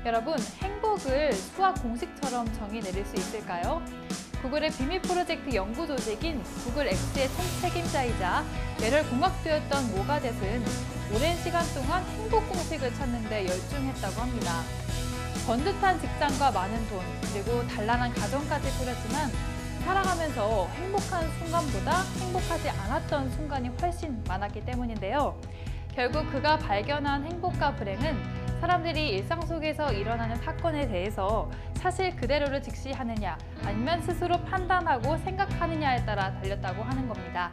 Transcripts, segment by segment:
여러분, 행복을 수학 공식처럼 정의 내릴 수 있을까요? 구글의 비밀 프로젝트 연구 조직인 구글 X의 총책임자이자 열혈 공학도였던 모가젯은 오랜 시간 동안 행복 공식을 찾는 데 열중했다고 합니다. 번듯한 직장과 많은 돈, 그리고 단란한 가정까지 꾸렸지만 살아가면서 행복한 순간보다 행복하지 않았던 순간이 훨씬 많았기 때문인데요. 결국 그가 발견한 행복과 불행은 사람들이 일상 속에서 일어나는 사건에 대해서 사실 그대로를 직시하느냐 아니면 스스로 판단하고 생각하느냐에 따라 달렸다고 하는 겁니다.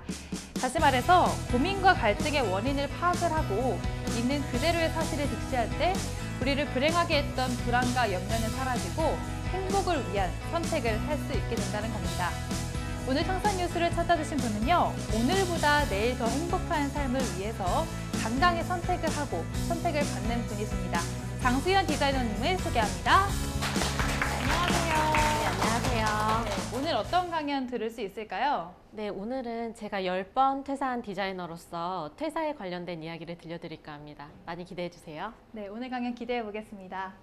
다시 말해서 고민과 갈등의 원인을 파악을 하고 있는 그대로의 사실을 직시할 때 우리를 불행하게 했던 불안과 염려는 사라지고 행복을 위한 선택을 할 수 있게 된다는 겁니다. 오늘 청산 뉴스를 찾아주신 분은요, 오늘보다 내일 더 행복한 삶을 위해서 당당히 선택을 하고 선택을 받는 분이십니다. 장수연 디자이너님을 소개합니다. 안녕하세요. 네, 안녕하세요. 네, 오늘 어떤 강연 들을 수 있을까요? 네, 오늘은 제가 10번 퇴사한 디자이너로서 퇴사에 관련된 이야기를 들려드릴까 합니다. 많이 기대해 주세요. 네, 오늘 강연 기대해 보겠습니다.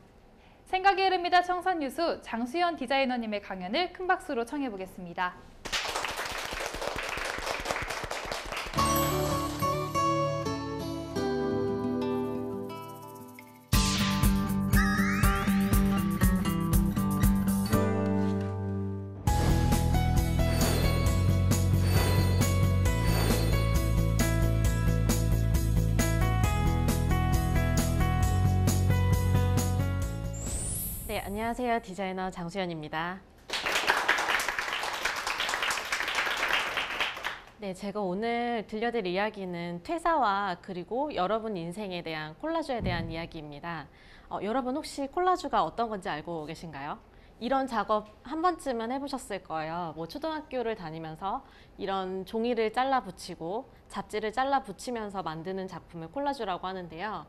생각이 흐릅니다. 청산 뉴스 장수연 디자이너님의 강연을 큰 박수로 청해 보겠습니다. 네, 안녕하세요. 디자이너 장수연입니다. 네, 제가 오늘 들려드릴 이야기는 퇴사와 그리고 여러분 인생에 대한 콜라주에 대한 이야기입니다. 여러분 혹시 콜라주가 어떤 건지 알고 계신가요? 이런 작업 한 번쯤은 해보셨을 거예요. 뭐 초등학교를 다니면서 이런 종이를 잘라 붙이고 잡지를 잘라 붙이면서 만드는 작품을 콜라주라고 하는데요.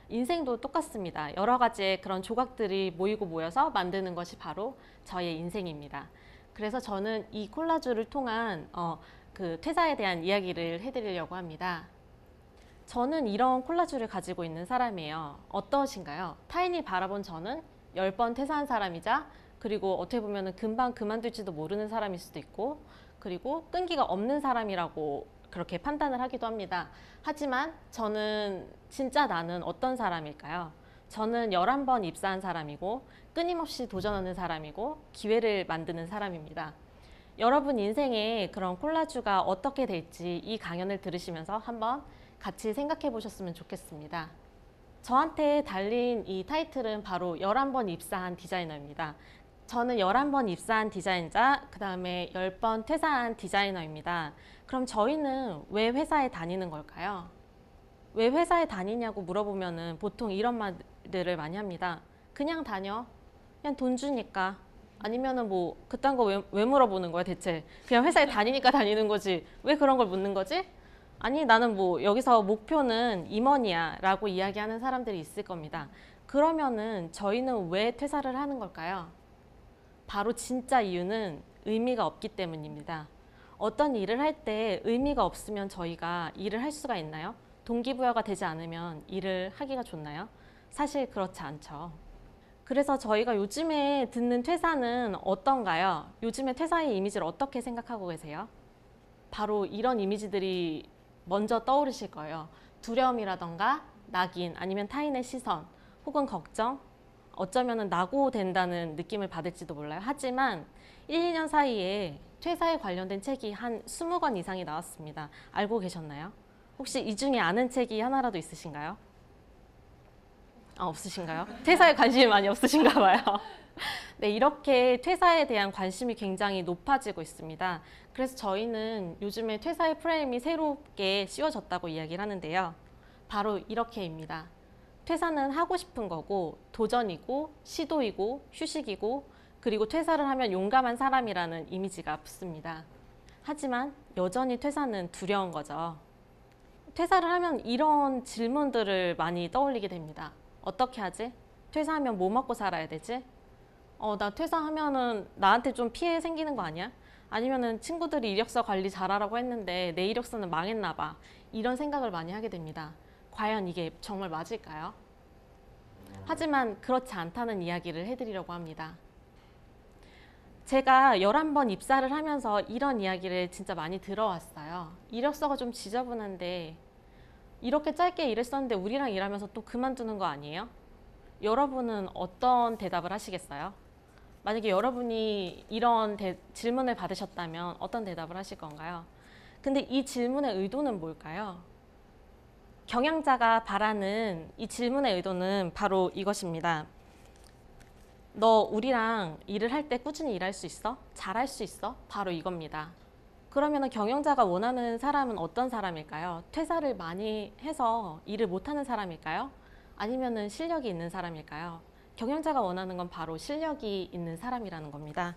인생도 똑같습니다. 여러 가지의 그런 조각들이 모이고 모여서 만드는 것이 바로 저의 인생입니다. 그래서 저는 이 콜라주를 통한 그 퇴사에 대한 이야기를 해드리려고 합니다. 저는 이런 콜라주를 가지고 있는 사람이에요. 어떠신가요? 타인이 바라본 저는 10번 퇴사한 사람이자 그리고 어떻게 보면 금방 그만둘지도 모르는 사람일 수도 있고 그리고 끈기가 없는 사람이라고 그렇게 판단을 하기도 합니다. 하지만 저는 진짜 나는 어떤 사람일까요? 저는 11번 입사한 사람이고 끊임없이 도전하는 사람이고 기회를 만드는 사람입니다. 여러분 인생에 그런 콜라주가 어떻게 될지 이 강연을 들으시면서 한번 같이 생각해 보셨으면 좋겠습니다. 저한테 달린 이 타이틀은 바로 11번 입사한 디자이너입니다. 저는 11번 입사한 디자인자, 그 다음에 10번 퇴사한 디자이너입니다. 그럼 저희는 왜 회사에 다니는 걸까요? 왜 회사에 다니냐고 물어보면 보통 이런 말들을 많이 합니다. 그냥 다녀. 그냥 돈 주니까. 아니면은 뭐 그딴 거 왜 물어보는 거야 대체. 그냥 회사에 다니니까 다니는 거지. 왜 그런 걸 묻는 거지? 아니 나는 뭐 여기서 목표는 임원이야 라고 이야기하는 사람들이 있을 겁니다. 그러면은 저희는 왜 퇴사를 하는 걸까요? 바로 진짜 이유는 의미가 없기 때문입니다. 어떤 일을 할 때 의미가 없으면 저희가 일을 할 수가 있나요? 동기부여가 되지 않으면 일을 하기가 좋나요? 사실 그렇지 않죠. 그래서 저희가 요즘에 듣는 퇴사는 어떤가요? 요즘에 퇴사의 이미지를 어떻게 생각하고 계세요? 바로 이런 이미지들이 먼저 떠오르실 거예요. 두려움이라던가 낙인 아니면 타인의 시선 혹은 걱정 어쩌면 낙오된다는 느낌을 받을지도 몰라요. 하지만 1, 2년 사이에 퇴사에 관련된 책이 한 20권 이상이 나왔습니다. 알고 계셨나요? 혹시 이 중에 아는 책이 하나라도 있으신가요? 없으신가요? 퇴사에 관심이 많이 없으신가 봐요. 네, 이렇게 퇴사에 대한 관심이 굉장히 높아지고 있습니다. 그래서 저희는 요즘에 퇴사의 프레임이 새롭게 씌워졌다고 이야기를 하는데요. 바로 이렇게입니다. 퇴사는 하고 싶은 거고 도전이고 시도이고 휴식이고 그리고 퇴사를 하면 용감한 사람이라는 이미지가 붙습니다. 하지만 여전히 퇴사는 두려운 거죠. 퇴사를 하면 이런 질문들을 많이 떠올리게 됩니다. 어떻게 하지? 퇴사하면 뭐 먹고 살아야 되지? 나 퇴사하면은 나한테 좀 피해 생기는 거 아니야? 아니면은 친구들이 이력서 관리 잘하라고 했는데 내 이력서는 망했나 봐. 이런 생각을 많이 하게 됩니다. 과연 이게 정말 맞을까요? 하지만 그렇지 않다는 이야기를 해드리려고 합니다. 제가 11번 입사를 하면서 이런 이야기를 진짜 많이 들어왔어요. 이력서가 좀 지저분한데 이렇게 짧게 일했었는데 우리랑 일하면서 또 그만두는 거 아니에요? 여러분은 어떤 대답을 하시겠어요? 만약에 여러분이 이런 질문을 받으셨다면 어떤 대답을 하실 건가요? 근데 이 질문의 의도는 뭘까요? 경영자가 바라는 이 질문의 의도는 바로 이것입니다. 너 우리랑 일을 할 때 꾸준히 일할 수 있어? 잘할 수 있어? 바로 이겁니다. 그러면 경영자가 원하는 사람은 어떤 사람일까요? 퇴사를 많이 해서 일을 못하는 사람일까요? 아니면 실력이 있는 사람일까요? 경영자가 원하는 건 바로 실력이 있는 사람이라는 겁니다.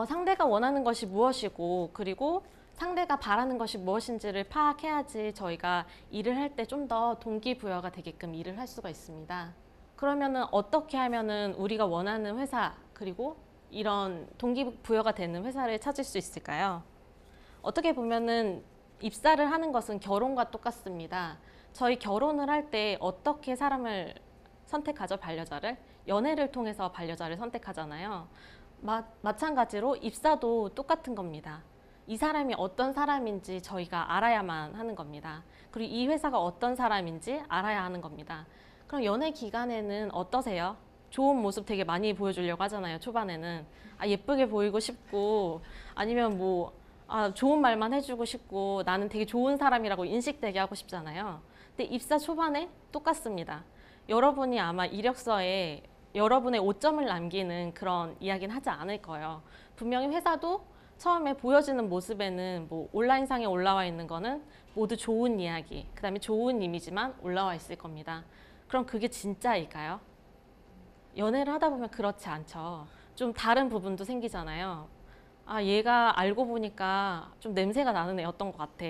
상대가 원하는 것이 무엇이고 그리고 상대가 바라는 것이 무엇인지를 파악해야지 저희가 일을 할 때 좀 더 동기부여가 되게끔 일을 할 수가 있습니다. 그러면은 어떻게 하면은 우리가 원하는 회사 그리고 이런 동기부여가 되는 회사를 찾을 수 있을까요? 어떻게 보면은 입사를 하는 것은 결혼과 똑같습니다. 저희 결혼을 할 때 어떻게 사람을 선택하죠? 반려자를? 연애를 통해서 반려자를 선택하잖아요. 마찬가지로 입사도 똑같은 겁니다. 이 사람이 어떤 사람인지 저희가 알아야만 하는 겁니다. 그리고 이 회사가 어떤 사람인지 알아야 하는 겁니다. 그럼 연애 기간에는 어떠세요? 좋은 모습 되게 많이 보여주려고 하잖아요. 초반에는 예쁘게 보이고 싶고 아니면 좋은 말만 해주고 싶고 나는 되게 좋은 사람이라고 인식되게 하고 싶잖아요. 근데 입사 초반에 똑같습니다. 여러분이 아마 이력서에 여러분의 오점을 남기는 그런 이야기는 하지 않을 거예요. 분명히 회사도 처음에 보여지는 모습에는 온라인상에 올라와 있는 거는 모두 좋은 이야기, 그 다음에 좋은 이미지만 올라와 있을 겁니다. 그럼 그게 진짜일까요? 연애를 하다 보면 그렇지 않죠. 좀 다른 부분도 생기잖아요. 얘가 알고 보니까 좀 냄새가 나는 애였던 것 같아.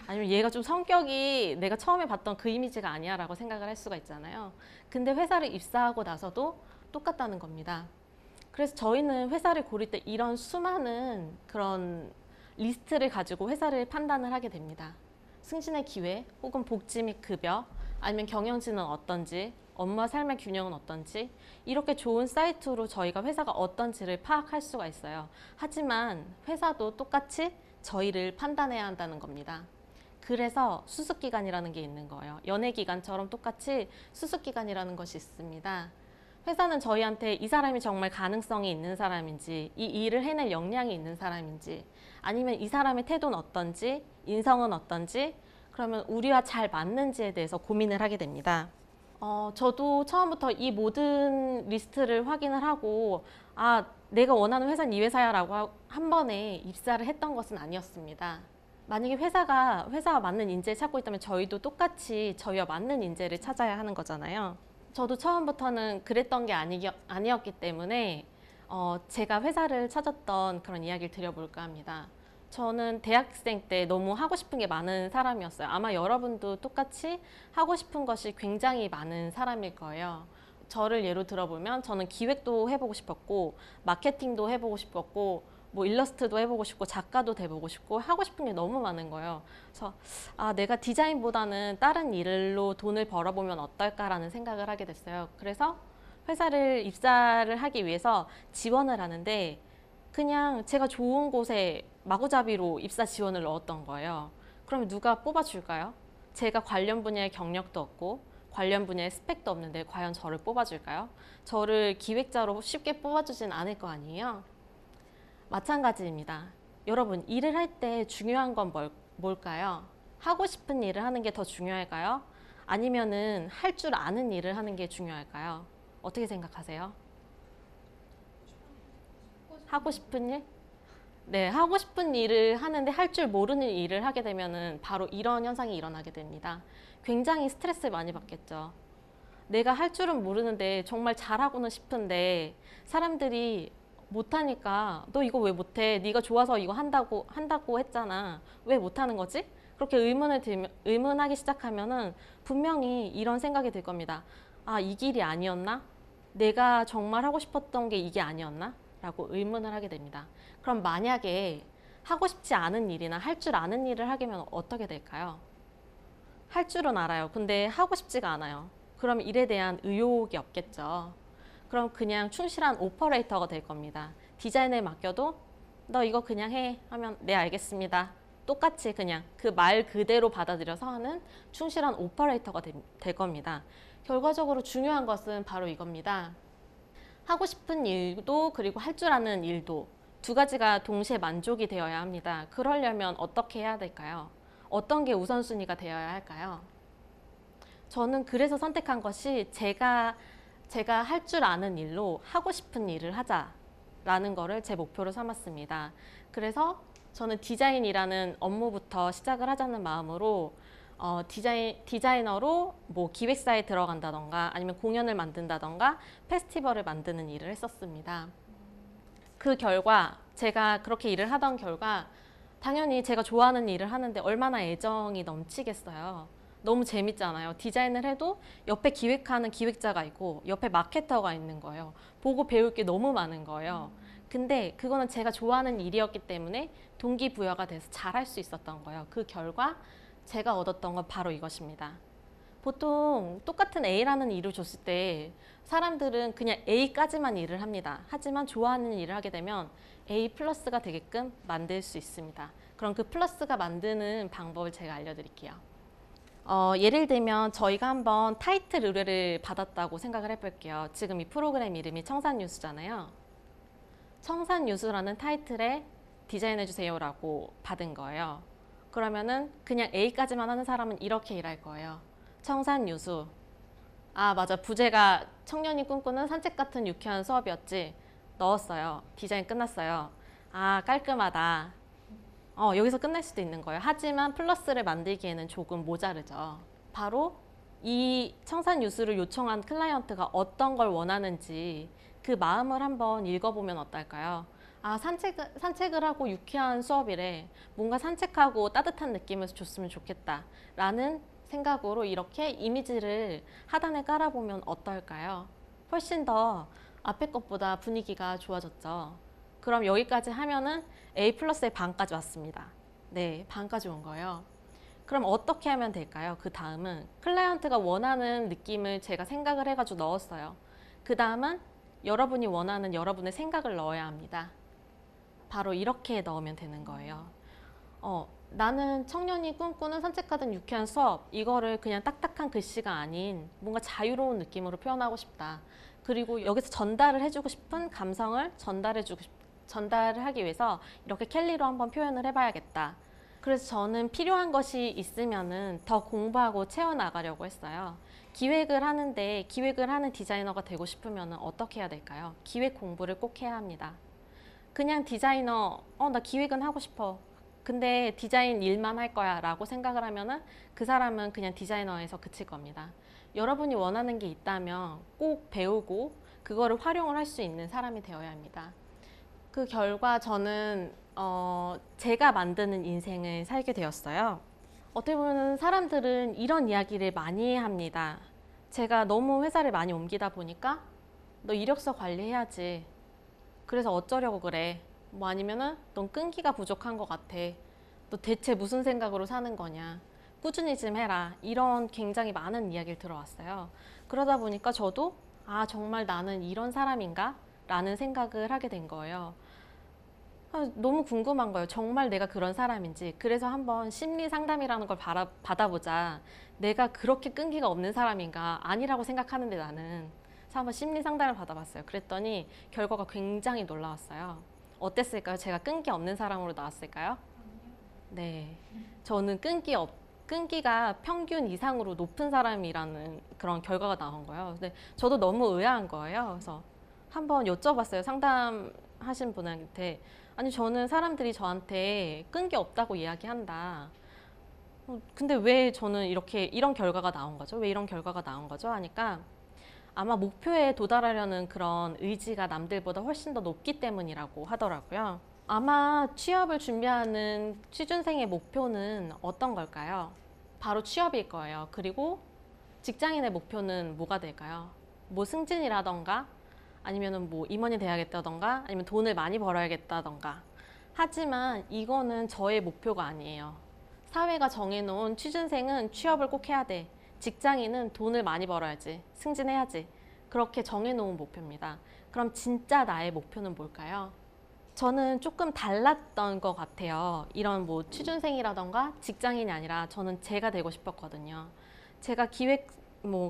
아니면 얘가 좀 성격이 내가 처음에 봤던 그 이미지가 아니야 라고 생각을 할 수가 있잖아요. 근데 회사를 입사하고 나서도 똑같다는 겁니다. 그래서 저희는 회사를 고를 때 이런 수많은 그런 리스트를 가지고 회사를 판단을 하게 됩니다. 승진의 기회, 혹은 복지 및 급여, 아니면 경영진은 어떤지, 업무와 삶의 균형은 어떤지, 이렇게 좋은 사이트로 저희가 회사가 어떤지를 파악할 수가 있어요. 하지만 회사도 똑같이 저희를 판단해야 한다는 겁니다. 그래서 수습기간이라는 게 있는 거예요. 연애기간처럼 똑같이 수습기간이라는 것이 있습니다. 회사는 저희한테 이 사람이 정말 가능성이 있는 사람인지, 이 일을 해낼 역량이 있는 사람인지, 아니면 이 사람의 태도는 어떤지, 인성은 어떤지, 그러면 우리와 잘 맞는지에 대해서 고민을 하게 됩니다. 저도 처음부터 이 모든 리스트를 확인을 하고 내가 원하는 회사는 이 회사야 라고 한 번에 입사를 했던 것은 아니었습니다. 만약에 회사와 맞는 인재를 찾고 있다면 저희도 똑같이 저희와 맞는 인재를 찾아야 하는 거잖아요. 저도 처음부터는 그랬던 게 아니었기 때문에 제가 회사를 찾았던 그런 이야기를 드려볼까 합니다. 저는 대학생 때 너무 하고 싶은 게 많은 사람이었어요. 아마 여러분도 똑같이 하고 싶은 것이 굉장히 많은 사람일 거예요. 저를 예로 들어보면 저는 기획도 해보고 싶었고 마케팅도 해보고 싶었고 일러스트도 해보고 싶고 작가도 돼보고 싶고 하고 싶은 게 너무 많은 거예요. 그래서 내가 디자인보다는 다른 일로 돈을 벌어보면 어떨까라는 생각을 하게 됐어요. 그래서 회사를 입사를 하기 위해서 지원을 하는데 그냥 제가 좋은 곳에 마구잡이로 입사 지원을 넣었던 거예요. 그러면 누가 뽑아줄까요? 제가 관련 분야의 경력도 없고 관련 분야의 스펙도 없는데 과연 저를 뽑아줄까요? 저를 기획자로 쉽게 뽑아주진 않을 거 아니에요? 마찬가지입니다. 여러분, 일을 할 때 중요한 건 뭘까요? 하고 싶은 일을 하는 게 더 중요할까요? 아니면은 할 줄 아는 일을 하는 게 중요할까요? 어떻게 생각하세요? 하고 싶은 일? 네, 하고 싶은 일을 하는데 할 줄 모르는 일을 하게 되면은 바로 이런 현상이 일어나게 됩니다. 굉장히 스트레스를 많이 받겠죠. 내가 할 줄은 모르는데 정말 잘하고는 싶은데 사람들이 못하니까 너 이거 왜 못해? 네가 좋아서 이거 한다고 했잖아. 왜 못하는 거지? 그렇게 의문하기 시작하면은 분명히 이런 생각이 들 겁니다. 이 길이 아니었나? 내가 정말 하고 싶었던 게 이게 아니었나? 라고 의문을 하게 됩니다. 그럼 만약에 하고 싶지 않은 일이나 할 줄 아는 일을 하게 되면 어떻게 될까요? 할 줄은 알아요. 근데 하고 싶지가 않아요. 그럼 일에 대한 의욕이 없겠죠. 그럼 그냥 충실한 오퍼레이터가 될 겁니다. 디자인을 맡겨도 너 이거 그냥 해 하면 네 알겠습니다. 똑같이 그냥 그 말 그대로 받아들여서 하는 충실한 오퍼레이터가 될 겁니다. 결과적으로 중요한 것은 바로 이겁니다. 하고 싶은 일도 그리고 할 줄 아는 일도 두 가지가 동시에 만족이 되어야 합니다. 그러려면 어떻게 해야 될까요? 어떤 게 우선순위가 되어야 할까요? 저는 그래서 선택한 것이 제가 할 줄 아는 일로 하고 싶은 일을 하자라는 거를 제 목표로 삼았습니다. 그래서 저는 디자인이라는 업무부터 시작을 하자는 마음으로 디자이너로 뭐 기획사에 들어간다던가 아니면 공연을 만든다던가 페스티벌을 만드는 일을 했었습니다. 그 결과 제가 그렇게 일을 하던 결과 당연히 제가 좋아하는 일을 하는데 얼마나 애정이 넘치겠어요. 너무 재밌잖아요. 디자인을 해도 옆에 기획하는 기획자가 있고 옆에 마케터가 있는 거예요. 보고 배울 게 너무 많은 거예요. 근데 그거는 제가 좋아하는 일이었기 때문에 동기부여가 돼서 잘할 수 있었던 거예요. 그 결과 제가 얻었던 건 바로 이것입니다. 보통 똑같은 A라는 일을 줬을 때 사람들은 그냥 A까지만 일을 합니다. 하지만 좋아하는 일을 하게 되면 A 플러스가 되게끔 만들 수 있습니다. 그럼 그 플러스가 만드는 방법을 제가 알려드릴게요. 예를 들면 저희가 한번 타이틀 의뢰를 받았다고 생각을 해볼게요. 지금 이 프로그램 이름이 청산유수잖아요. 청산유수라는 타이틀에 디자인해주세요 라고 받은 거예요. 그러면은 그냥 A까지만 하는 사람은 이렇게 일할 거예요. 청산유수. 아 맞아, 부제가 청년이 꿈꾸는 산책 같은 유쾌한 수업이었지. 넣었어요. 디자인 끝났어요. 아 깔끔하다. 여기서 끝날 수도 있는 거예요. 하지만 플러스를 만들기에는 조금 모자르죠. 바로 이 청산유수를 요청한 클라이언트가 어떤 걸 원하는지 그 마음을 한번 읽어보면 어떨까요? 아 산책을 하고 유쾌한 수업이래. 뭔가 산책하고 따뜻한 느낌에서 줬으면 좋겠다 라는 생각으로 이렇게 이미지를 하단에 깔아보면 어떨까요? 훨씬 더 앞에 것보다 분위기가 좋아졌죠. 그럼 여기까지 하면은 A 플러스의 반까지 왔습니다. 네, 반까지 온 거예요. 그럼 어떻게 하면 될까요? 그 다음은 클라이언트가 원하는 느낌을 제가 생각을 해가지고 넣었어요. 그 다음은 여러분이 원하는 여러분의 생각을 넣어야 합니다. 바로 이렇게 넣으면 되는 거예요. 나는 청년이 꿈꾸는 산책하던 유쾌한 수업, 이거를 그냥 딱딱한 글씨가 아닌 뭔가 자유로운 느낌으로 표현하고 싶다. 그리고 여기서 전달을 해주고 싶은 감성을 전달을 하기 위해서 이렇게 캘리로 한번 표현을 해봐야겠다. 그래서 저는 필요한 것이 있으면은 더 공부하고 채워나가려고 했어요. 기획을 하는데 기획을 하는 디자이너가 되고 싶으면 어떻게 해야 될까요? 기획 공부를 꼭 해야 합니다. 그냥 디자이너, 나 기획은 하고 싶어. 근데 디자인 일만 할 거야 라고 생각을 하면은 그 사람은 그냥 디자이너에서 그칠 겁니다. 여러분이 원하는 게 있다면 꼭 배우고 그거를 활용을 할 수 있는 사람이 되어야 합니다. 그 결과 저는 제가 만드는 인생을 살게 되었어요. 어떻게 보면 사람들은 이런 이야기를 많이 합니다. 제가 너무 회사를 많이 옮기다 보니까 너 이력서 관리해야지. 그래서 어쩌려고 그래. 뭐 아니면은 넌 끈기가 부족한 것 같아. 너 대체 무슨 생각으로 사는 거냐. 꾸준히 좀 해라. 이런 굉장히 많은 이야기를 들어왔어요. 그러다 보니까 저도 정말 나는 이런 사람인가? 라는 생각을 하게 된 거예요. 너무 궁금한 거예요. 정말 내가 그런 사람인지. 그래서 한번 심리 상담이라는 걸 받아보자. 내가 그렇게 끈기가 없는 사람인가? 아니라고 생각하는데 나는. 그래서 한번 심리 상담을 받아봤어요. 그랬더니 결과가 굉장히 놀라웠어요. 어땠을까요? 제가 끈기 없는 사람으로 나왔을까요? 네. 저는 끈기가 평균 이상으로 높은 사람이라는 그런 결과가 나온 거예요. 근데 저도 너무 의아한 거예요. 그래서 한번 여쭤봤어요. 상담하신 분한테. 아니 저는 사람들이 저한테 끈기 없다고 이야기한다. 근데 왜 저는 이런 결과가 나온 거죠? 왜 이런 결과가 나온 거죠? 하니까 아마 목표에 도달하려는 그런 의지가 남들보다 훨씬 더 높기 때문이라고 하더라고요. 아마 취업을 준비하는 취준생의 목표는 어떤 걸까요? 바로 취업일 거예요. 그리고 직장인의 목표는 뭐가 될까요? 뭐 승진이라던가 아니면은 뭐 임원이 돼야겠다던가 아니면 돈을 많이 벌어야겠다던가. 하지만 이거는 저의 목표가 아니에요. 사회가 정해놓은 취준생은 취업을 꼭 해야 돼. 직장인은 돈을 많이 벌어야지, 승진해야지. 그렇게 정해놓은 목표입니다. 그럼 진짜 나의 목표는 뭘까요? 저는 조금 달랐던 것 같아요. 이런 뭐 취준생이라던가 직장인이 아니라 저는 제가 되고 싶었거든요. 제가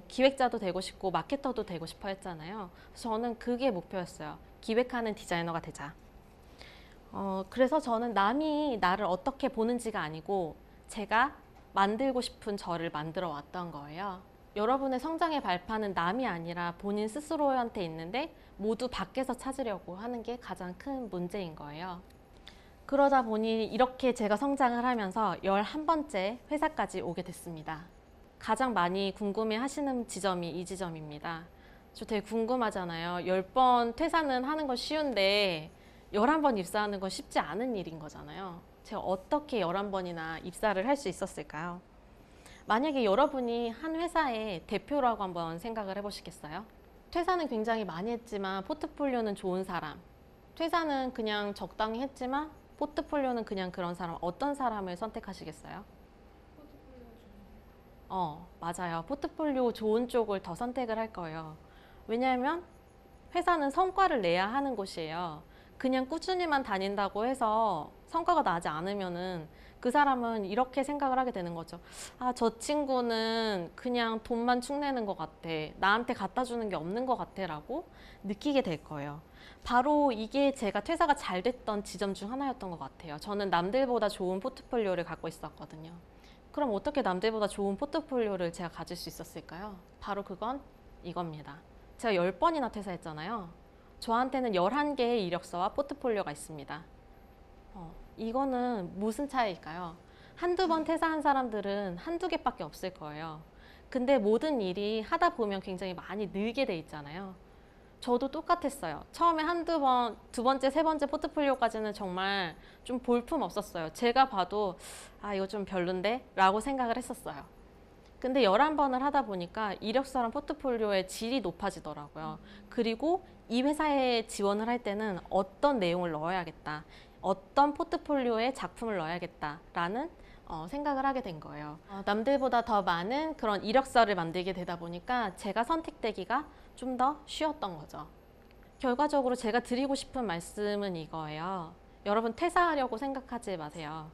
기획자도 되고 싶고 마케터도 되고 싶어 했잖아요. 저는 그게 목표였어요. 기획하는 디자이너가 되자. 그래서 저는 남이 나를 어떻게 보는지가 아니고 제가 만들고 싶은 저를 만들어 왔던 거예요. 여러분의 성장의 발판은 남이 아니라 본인 스스로한테 있는데 모두 밖에서 찾으려고 하는 게 가장 큰 문제인 거예요. 그러다 보니 이렇게 제가 성장을 하면서 11번째 회사까지 오게 됐습니다. 가장 많이 궁금해 하시는 지점이 이 지점입니다. 저 되게 궁금하잖아요. 10번 퇴사는 하는 건 쉬운데 11번 입사하는 건 쉽지 않은 일인 거잖아요. 제가 어떻게 11번이나 입사를 할 수 있었을까요? 만약에 여러분이 한 회사의 대표라고 한번 생각을 해보시겠어요? 퇴사는 굉장히 많이 했지만 포트폴리오는 좋은 사람, 퇴사는 그냥 적당히 했지만 포트폴리오는 그냥 그런 사람, 어떤 사람을 선택하시겠어요? 맞아요. 포트폴리오 좋은 쪽을 더 선택을 할 거예요. 왜냐하면 회사는 성과를 내야 하는 곳이에요. 그냥 꾸준히만 다닌다고 해서 성과가 나지 않으면은 그 사람은 이렇게 생각을 하게 되는 거죠. 아, 저 친구는 그냥 돈만 축내는 것 같아. 나한테 갖다 주는 게 없는 것 같아 라고 느끼게 될 거예요. 바로 이게 제가 퇴사가 잘 됐던 지점 중 하나였던 것 같아요. 저는 남들보다 좋은 포트폴리오를 갖고 있었거든요. 그럼 어떻게 남들보다 좋은 포트폴리오를 제가 가질 수 있었을까요? 바로 그건 이겁니다. 제가 10번이나 퇴사했잖아요. 저한테는 11개의 이력서와 포트폴리오가 있습니다. 이거는 무슨 차이일까요? 한두 번 퇴사한 사람들은 한두 개밖에 없을 거예요. 근데 모든 일이 하다 보면 굉장히 많이 늘게 돼 있잖아요. 저도 똑같았어요. 처음에 한두 번, 두 번째, 세 번째 포트폴리오까지는 정말 좀 볼품 없었어요. 제가 봐도 아, 이거 좀 별론데? 라고 생각을 했었어요. 근데 11번을 하다 보니까 이력서랑 포트폴리오의 질이 높아지더라고요. 그리고 이 회사에 지원을 할 때는 어떤 내용을 넣어야겠다. 어떤 포트폴리오에 작품을 넣어야겠다라는 생각을 하게 된 거예요. 남들보다 더 많은 그런 이력서를 만들게 되다 보니까 제가 선택되기가 좀 더 쉬웠던 거죠. 결과적으로 제가 드리고 싶은 말씀은 이거예요. 여러분 퇴사하려고 생각하지 마세요.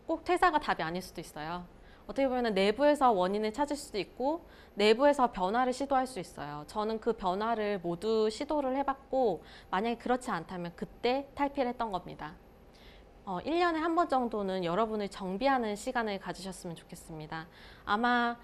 꼭 퇴사가 답이 아닐 수도 있어요. 어떻게 보면 내부에서 원인을 찾을 수도 있고 내부에서 변화를 시도할 수 있어요. 저는 그 변화를 모두 시도를 해봤고 만약에 그렇지 않다면 그때 탈피를 했던 겁니다. 1년에 한 번 정도는 여러분을 정비하는 시간을 가지셨으면 좋겠습니다. 아마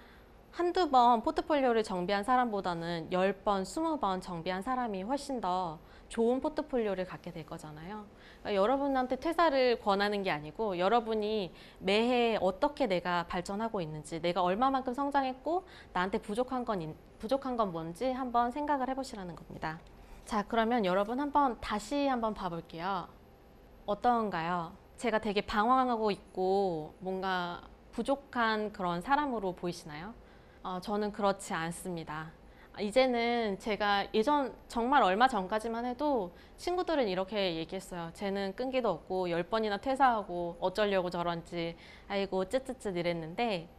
한두 번 포트폴리오를 정비한 사람보다는 10번, 20번 정비한 사람이 훨씬 더 좋은 포트폴리오를 갖게 될 거잖아요. 그러니까 여러분한테 퇴사를 권하는 게 아니고 여러분이 매해 어떻게 내가 발전하고 있는지, 내가 얼마만큼 성장했고 나한테 부족한 건 뭔지 한번 생각을 해보시라는 겁니다. 자, 그러면 여러분 다시 한번 봐볼게요. 어떤가요? 제가 되게 방황하고 있고 뭔가 부족한 그런 사람으로 보이시나요? 저는 그렇지 않습니다. 이제는 제가 정말 얼마 전까지만 해도 친구들은 이렇게 얘기했어요. 쟤는 끈기도 없고 10번이나 퇴사하고 어쩌려고 저런지 아이고 쯧쯧쯧 이랬는데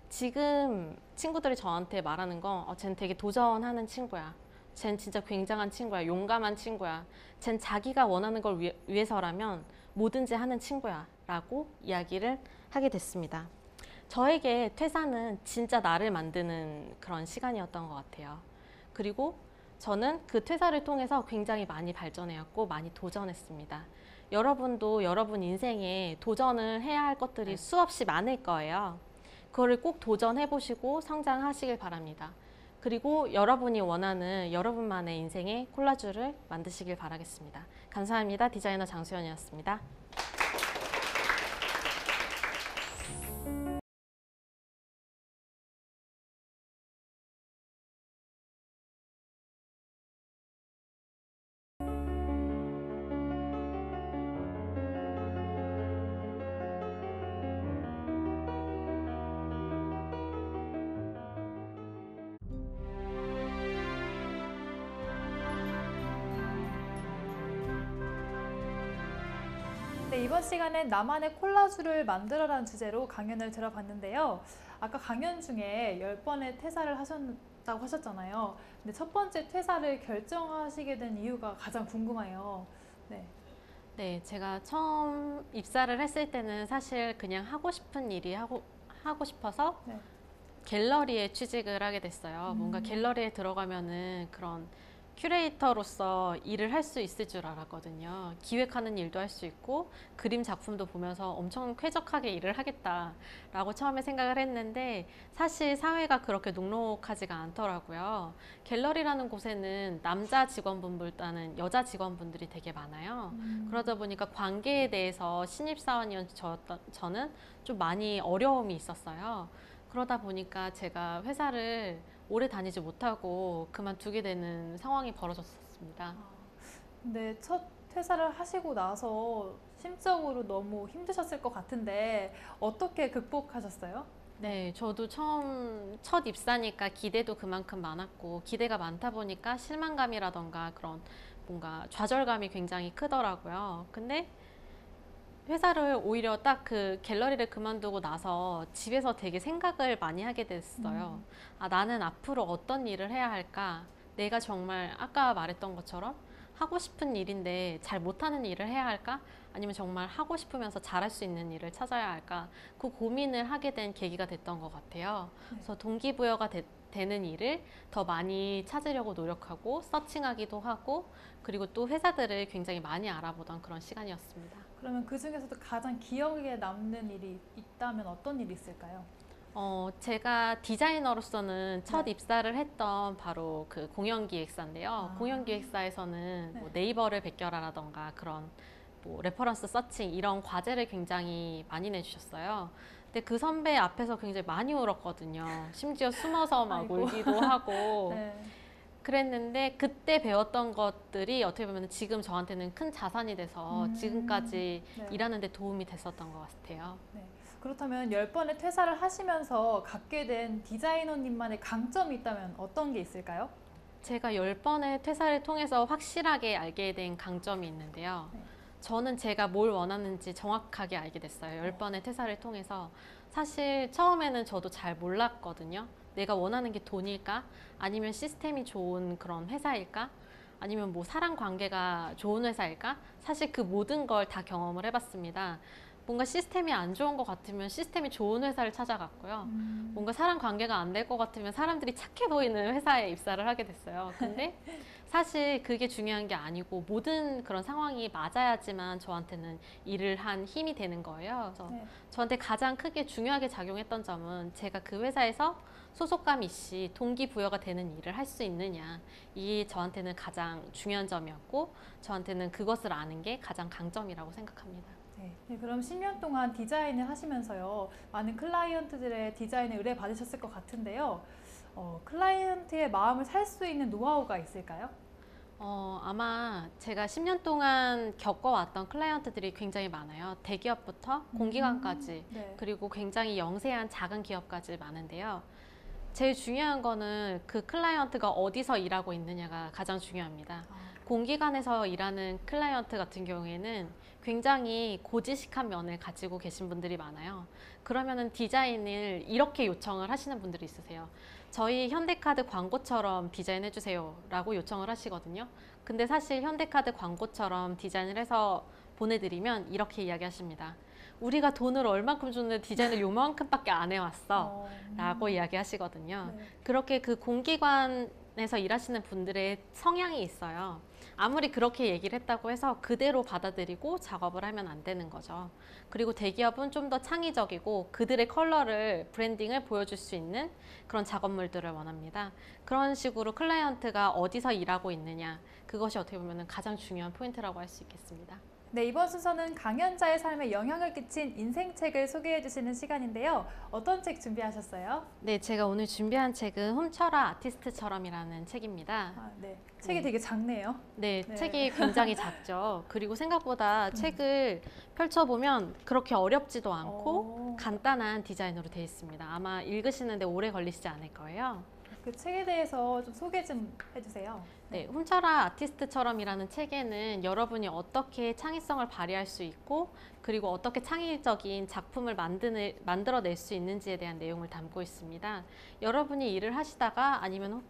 지금 친구들이 저한테 말하는 건 쟤는 되게 도전하는 친구야. 쟨 진짜 굉장한 친구야. 용감한 친구야. 쟨 자기가 원하는 걸 위해서라면 뭐든지 하는 친구야 라고 이야기를 하게 됐습니다. 저에게 퇴사는 진짜 나를 만드는 그런 시간이었던 것 같아요. 그리고 저는 그 퇴사를 통해서 굉장히 많이 발전해왔고 많이 도전했습니다. 여러분도 여러분 인생에 도전을 해야 할 것들이 수없이 많을 거예요. 그거를 꼭 도전해보시고 성장하시길 바랍니다. 그리고 여러분이 원하는 여러분만의 인생의 콜라주를 만드시길 바라겠습니다. 감사합니다. 디자이너 장수연이었습니다. 네, 이번 시간엔 나만의 콜라주를 만들어라는 주제로 강연을 들어봤는데요. 아까 강연 중에 10번의 퇴사를 하셨다고 하셨잖아요. 근데 첫 번째 퇴사를 결정하시게 된 이유가 가장 궁금해요. 네. 네, 제가 처음 입사를 했을 때는 사실 그냥 하고 싶은 일이 하고 싶어서 네. 갤러리에 취직을 하게 됐어요. 뭔가 갤러리에 들어가면은 그런 큐레이터로서 일을 할 수 있을 줄 알았거든요. 기획하는 일도 할 수 있고 그림 작품도 보면서 엄청 쾌적하게 일을 하겠다라고 처음에 생각을 했는데 사실 사회가 그렇게 녹록하지가 않더라고요. 갤러리라는 곳에는 남자 직원분보다는 여자 직원분들이 되게 많아요. 그러다 보니까 관계에 대해서 신입사원이었던 저는 좀 많이 어려움이 있었어요. 그러다 보니까 제가 회사를 오래 다니지 못하고 그만두게 되는 상황이 벌어졌습니다. 근데 첫 퇴사를 하시고 나서 심적으로 너무 힘드셨을 것 같은데 어떻게 극복하셨어요? 네, 저도 처음 첫 입사니까 기대도 그만큼 많았고 기대가 많다 보니까 실망감이라던가 그런 뭔가 좌절감이 굉장히 크더라고요. 근데 회사를 오히려 딱 그 갤러리를 그만두고 나서 집에서 되게 생각을 많이 하게 됐어요. 아, 나는 앞으로 어떤 일을 해야 할까? 내가 정말 아까 말했던 것처럼 하고 싶은 일인데 잘 못하는 일을 해야 할까? 아니면 정말 하고 싶으면서 잘할 수 있는 일을 찾아야 할까? 그 고민을 하게 된 계기가 됐던 것 같아요. 그래서 동기부여가 되는 일을 더 많이 찾으려고 노력하고 서칭하기도 하고 그리고 또 회사들을 굉장히 많이 알아보던 그런 시간이었습니다. 그러면 그 중에서도 가장 기억에 남는 일이 있다면 어떤 일이 있을까요? 제가 디자이너로서는 첫 입사를 했던 바로 그 공연기획사인데요. 공연기획사에서는 뭐 네이버를 베껴라라던가 그런 뭐 레퍼런스 서칭 이런 과제를 굉장히 많이 내주셨어요. 근데 그 선배 앞에서 굉장히 많이 울었거든요. 심지어 숨어서 막 아이고. 울기도 하고 네. 그랬는데 그때 배웠던 것들이 어떻게 보면 지금 저한테는 큰 자산이 돼서 지금까지 네. 일하는 데 도움이 됐었던 것 같아요. 네. 그렇다면 10번의 퇴사를 하시면서 갖게 된 디자이너님만의 강점이 있다면 어떤 게 있을까요? 제가 10번의 퇴사를 통해서 확실하게 알게 된 강점이 있는데요. 네. 저는 제가 뭘 원하는지 정확하게 알게 됐어요. 10번의 퇴사를 통해서. 사실 처음에는 저도 잘 몰랐거든요. 내가 원하는 게 돈일까? 아니면 시스템이 좋은 그런 회사일까? 아니면 뭐 사람 관계가 좋은 회사일까? 사실 그 모든 걸 다 경험을 해봤습니다. 뭔가 시스템이 안 좋은 것 같으면 시스템이 좋은 회사를 찾아갔고요. 뭔가 사람 관계가 안 될 것 같으면 사람들이 착해 보이는 회사에 입사를 하게 됐어요. 근데 사실 그게 중요한 게 아니고 모든 그런 상황이 맞아야지만 저한테는 일을 한 힘이 되는 거예요. 그래서 저한테 가장 크게 중요하게 작용했던 점은 제가 그 회사에서 소속감 있이 동기부여가 되는 일을 할 수 있느냐, 이게 저한테는 가장 중요한 점이었고 저한테는 그것을 아는 게 가장 강점이라고 생각합니다. 네, 그럼 10년 동안 디자인을 하시면서요, 많은 클라이언트들의 디자인을 의뢰받으셨을 것 같은데요. 클라이언트의 마음을 살 수 있는 노하우가 있을까요? 아마 제가 10년 동안 겪어왔던 클라이언트들이 굉장히 많아요. 대기업부터 공기관까지, 네. 그리고 굉장히 영세한 작은 기업까지 많은데요. 제일 중요한 거는 그 클라이언트가 어디서 일하고 있느냐가 가장 중요합니다. 공기관에서 일하는 클라이언트 같은 경우에는 굉장히 고지식한 면을 가지고 계신 분들이 많아요. 그러면은 디자인을 이렇게 요청을 하시는 분들이 있으세요. 저희 현대카드 광고처럼 디자인해 주세요 라고 요청을 하시거든요. 근데 사실 현대카드 광고처럼 디자인을 해서 보내드리면 이렇게 이야기하십니다. 우리가 돈을 얼만큼 줬는데 디자인을 요만큼밖에 안 해왔어 라고 이야기하시거든요. 네. 그렇게 그 공기관에서 일하시는 분들의 성향이 있어요. 아무리 그렇게 얘기를 했다고 해서 그대로 받아들이고 작업을 하면 안 되는 거죠. 그리고 대기업은 좀 더 창의적이고 그들의 컬러를, 브랜딩을 보여줄 수 있는 그런 작업물들을 원합니다. 그런 식으로 클라이언트가 어디서 일하고 있느냐, 그것이 어떻게 보면 가장 중요한 포인트라고 할 수 있겠습니다. 네, 이번 순서는 강연자의 삶에 영향을 끼친 인생책을 소개해 주시는 시간인데요. 어떤 책 준비하셨어요? 네, 제가 오늘 준비한 책은 훔쳐라 아티스트처럼이라는 책입니다. 네. 책이 되게 작네요. 네, 네. 책이 굉장히 작죠. 그리고 생각보다 책을 펼쳐보면 그렇게 어렵지도 않고 간단한 디자인으로 되어 있습니다. 아마 읽으시는데 오래 걸리시지 않을 거예요. 그 책에 대해서 좀 소개 좀 해주세요. 네, 훔쳐라 아티스트처럼이라는 책에는 여러분이 어떻게 창의성을 발휘할 수 있고 그리고 어떻게 창의적인 작품을 만들어낼 수 있는지에 대한 내용을 담고 있습니다. 여러분이 일을 하시다가 아니면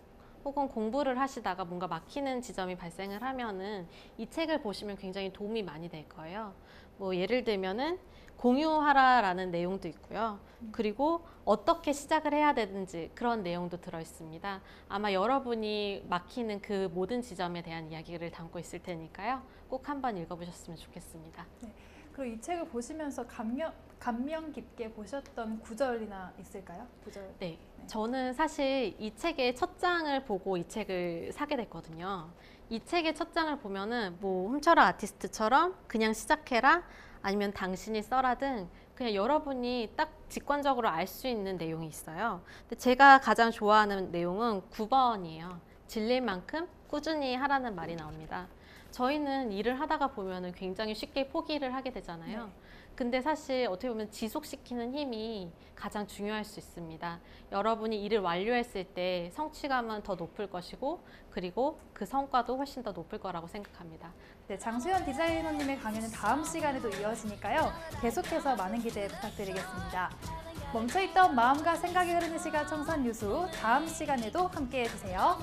혹은 공부를 하시다가 뭔가 막히는 지점이 발생을 하면은 이 책을 보시면 굉장히 도움이 많이 될 거예요. 뭐 예를 들면은 공유하라라는 내용도 있고요. 그리고 어떻게 시작을 해야 되는지 그런 내용도 들어 있습니다. 아마 여러분이 막히는 그 모든 지점에 대한 이야기를 담고 있을 테니까요. 꼭 한번 읽어보셨으면 좋겠습니다. 네. 그리고 이 책을 보시면서 감명 깊게 보셨던 구절이나 있을까요? 구절. 네. 저는 사실 이 책의 첫 장을 보고 이 책을 사게 됐거든요. 이 책의 첫 장을 보면은 뭐 훔쳐라 아티스트처럼 그냥 시작해라 아니면 당신이 써라 등 그냥 여러분이 딱 직관적으로 알 수 있는 내용이 있어요. 근데 제가 가장 좋아하는 내용은 9번이에요. 질릴 만큼 꾸준히 하라는 말이 나옵니다. 저희는 일을 하다가 보면은 굉장히 쉽게 포기를 하게 되잖아요. 네. 근데 사실 어떻게 보면 지속시키는 힘이 가장 중요할 수 있습니다. 여러분이 일을 완료했을 때 성취감은 더 높을 것이고 그리고 그 성과도 훨씬 더 높을 거라고 생각합니다. 네, 장수연 디자이너님의 강연은 다음 시간에도 이어지니까요. 계속해서 많은 기대 부탁드리겠습니다. 멈춰있던 마음과 생각이 흐르는 시간 청산 유수 다음 시간에도 함께해 주세요.